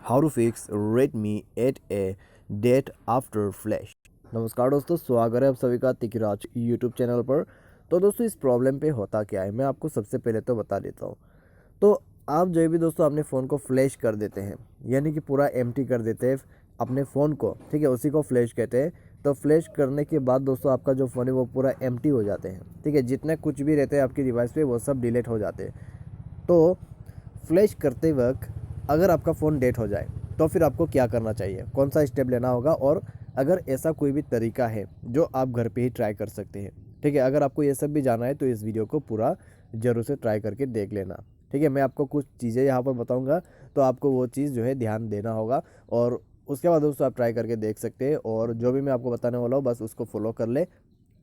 How to fix Redmi 8A date after flash. नमस्कार दोस्तों, स्वागत है आप सभी का तिकराज यूट्यूब चैनल पर। तो दोस्तों, इस प्रॉब्लम पे होता क्या है मैं आपको सबसे पहले तो बता देता हूँ। तो आप जो भी दोस्तों अपने फ़ोन को फ्लैश कर देते हैं, यानी कि पूरा एम्प्टी कर देते हैं अपने फ़ोन को, ठीक है, उसी को फ्लैश कहते हैं। तो फ्लैश करने के बाद दोस्तों आपका जो फ़ोन है वो पूरा एम्प्टी हो जाते हैं, ठीक है। जितने कुछ भी रहते हैं आपकी डिवाइस पे वो सब डिलीट हो जाते हैं। तो फ्लैश करते वक्त अगर आपका फ़ोन डेट हो जाए तो फिर आपको क्या करना चाहिए, कौन सा स्टेप लेना होगा, और अगर ऐसा कोई भी तरीका है जो आप घर पे ही ट्राई कर सकते हैं, ठीक है। अगर आपको ये सब भी जानना है तो इस वीडियो को पूरा ज़रूर से ट्राई करके देख लेना, ठीक है। मैं आपको कुछ चीज़ें यहाँ पर बताऊँगा, तो आपको वो चीज़ जो है ध्यान देना होगा, और उसके बाद दोस्तों आप ट्राई करके देख सकते हैं। और जो भी मैं आपको बताने वाला हूँ बस उसको फॉलो कर ले,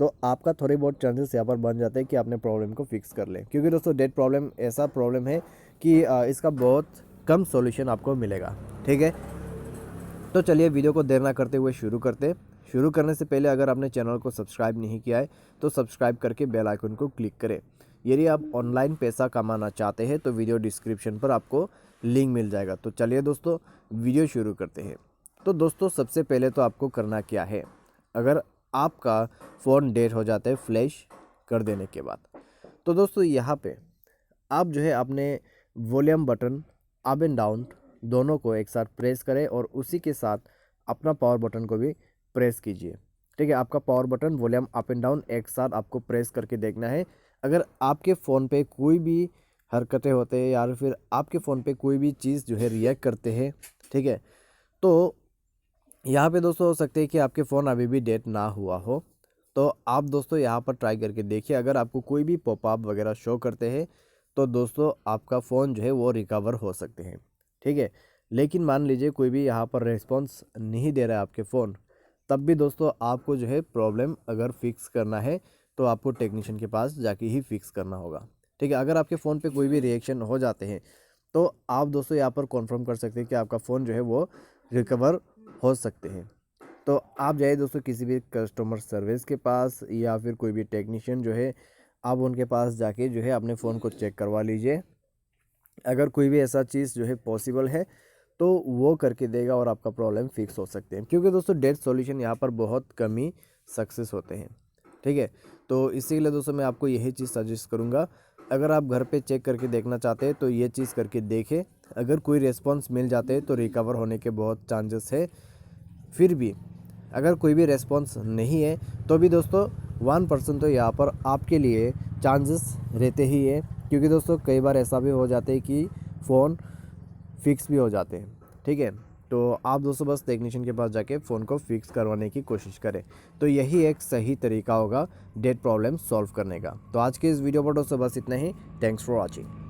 तो आपका थोड़े बहुत चांसेस यहाँ पर बन जाते हैं कि आपने प्रॉब्लम को फिक्स कर ले। क्योंकि दोस्तों डेट प्रॉब्लम ऐसा प्रॉब्लम है कि इसका बहुत कम सॉल्यूशन आपको मिलेगा, ठीक है। तो चलिए वीडियो को देर ना करते हुए शुरू करने से पहले अगर आपने चैनल को सब्सक्राइब नहीं किया है तो सब्सक्राइब करके बेल आइकन को क्लिक करें। यदि आप ऑनलाइन पैसा कमाना चाहते हैं तो वीडियो डिस्क्रिप्शन पर आपको लिंक मिल जाएगा। तो चलिए दोस्तों वीडियो शुरू करते हैं। तो दोस्तों सबसे पहले तो आपको करना क्या है, अगर आपका फ़ोन डेट हो जाता है फ्लैश कर देने के बाद, तो दोस्तों यहाँ पे आप जो है अपने volume button up and down दोनों को एक साथ प्रेस करें, और उसी के साथ अपना पावर बटन को भी प्रेस कीजिए, ठीक है। आपका power button volume up and down एक साथ आपको प्रेस करके देखना है। अगर आपके फ़ोन पे कोई भी हरकतें होते हैं या फिर आपके फ़ोन पे कोई भी चीज़ जो है रिएक्ट करते हैं, ठीक है, तो यहाँ पे दोस्तों हो सकते हैं कि आपके फ़ोन अभी भी डेट ना हुआ हो। तो आप दोस्तों यहाँ पर ट्राई करके देखिए, अगर आपको कोई भी पॉपअप वगैरह शो करते हैं तो दोस्तों आपका फ़ोन जो है वो रिकवर हो सकते हैं, ठीक है। लेकिन मान लीजिए कोई भी यहाँ पर रिस्पॉन्स नहीं दे रहा है आपके फ़ोन, तब भी दोस्तों आपको जो है प्रॉब्लम अगर फिक्स करना है तो आपको टेक्नीशियन के पास जाके ही फिक्स करना होगा, ठीक है। अगर आपके फ़ोन पे कोई भी रिएक्शन हो जाते हैं तो आप दोस्तों यहाँ पर कॉन्फर्म कर सकते हैं कि आपका फ़ोन जो है वो रिकवर हो सकते हैं। तो आप जाइए दोस्तों किसी भी कस्टमर सर्विस के पास या फिर कोई भी टेक्नीशियन जो है, आप उनके पास जाके जो है अपने फ़ोन को चेक करवा लीजिए। अगर कोई भी ऐसा चीज़ जो है पॉसिबल है तो वो करके देगा और आपका प्रॉब्लम फिक्स हो सकते हैं। क्योंकि दोस्तों डेट सॉल्यूशन यहाँ पर बहुत कम ही सक्सेस होते हैं, ठीक है। तो इसीलिए दोस्तों मैं आपको यही चीज़ सजेस्ट करूँगा, अगर आप घर पे चेक करके देखना चाहते हैं तो ये चीज़ करके देखें। अगर कोई रिस्पॉन्स मिल जाते हैं तो रिकवर होने के बहुत चांसेस है। फिर भी अगर कोई भी रेस्पॉन्स नहीं है तो भी दोस्तों 1% तो यहाँ पर आपके लिए चांसेस रहते ही है। क्योंकि दोस्तों कई बार ऐसा भी हो जाता है कि फ़ोन फिक्स भी हो जाते हैं, ठीक है। तो आप दोस्तों बस टेक्नीशियन के पास जाके फ़ोन को फिक्स करवाने की कोशिश करें, तो यही एक सही तरीका होगा डेट प्रॉब्लम सॉल्व करने का। तो आज के इस वीडियो पर दोस्तों बस इतना ही। Thanks for watching.